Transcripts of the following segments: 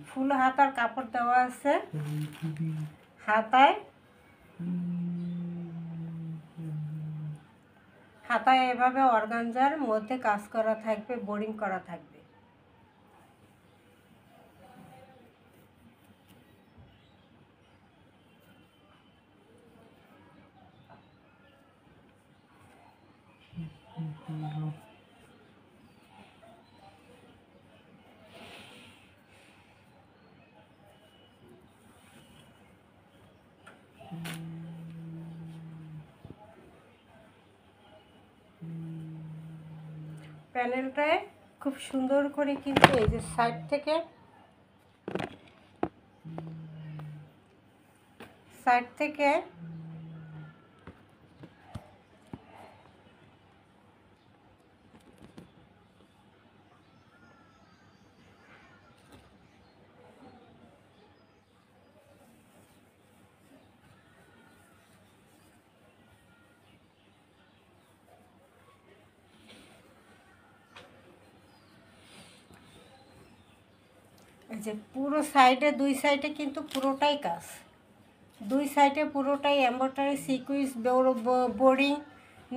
ফুল হাতার কাপড় দেওয়া আছে। হাতায় এভাবে অর্গানজার মধ্যে কাজ করা থাকবে, বোরিং করা থাকবে। প্যানেলটায় খুব সুন্দর করে কিন্তু এই যে সাইড থেকে এই যে পুরো সাইডে, দুই সাইডে কিন্তু পুরোটাই কাজ, দুই সাইডে পুরোটাই এমব্রয়ডারি সিকুইন্স বোরিং,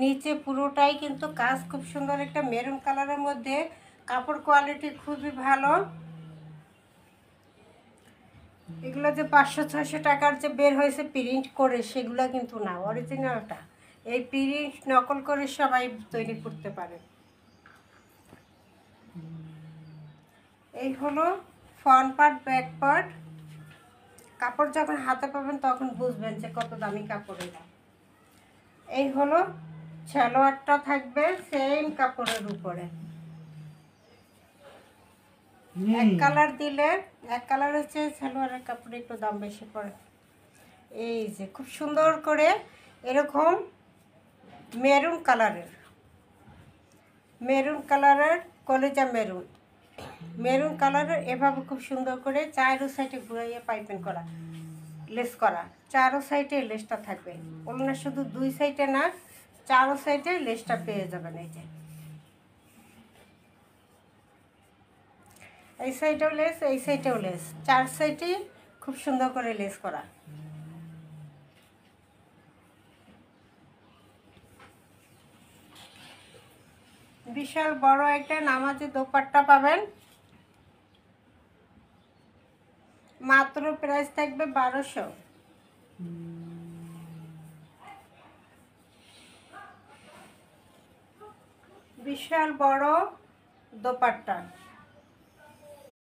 নিচে পুরোটাই কিন্তু কাজ। খুব সুন্দর একটা মেরুন কালারের মধ্যে, কাপড় কোয়ালিটি খুবই ভালো। এগুলো যে 500-600 টাকার যে বের হয়েছে প্রিন্ট করে, সেগুলো কিন্তু না, অরিজিনালটা। এই প্রিন্ট নকল করে সবাই তৈরি করতে পারে। এই হলো ফ্রন্ট পার্ট, ব্যাক পার্ট। কাপড় যখন হাতে পাবেন তখন বুঝবেন যে কত দামি কাপড় এটা। এই হলো সালোয়ারটা, থাকবে সেম কাপড়ের উপরে। এক কালার দিলে, এক কালার হচ্ছে সালোয়ারের কাপড়ে একটু দাম বেশি পড়ে। এই যে খুব সুন্দর করে এরকম মেরুন কালারের কলেজা মেরুন কালারের এভাবে খুব সুন্দর করে চারো সাইডে ঘুরাইয়ে পাইপিং করা, লেস করা। চারো সাইডে লেসটা থাকবে, ওড়না শুধু দুই সাইডে না, চারো সাইডে লেসটা পেয়ে যাবেন। এই যে এই সাইডেও লেস, এই সাইডেও লেস, চার সাইডে খুব সুন্দর করে লেস করা। বিশাল বড় একটা নামাজি দোপাট্টা পাবেন, মাত্র প্রাইস থাকবে 1200। বিশাল বড় দোপাট্টা।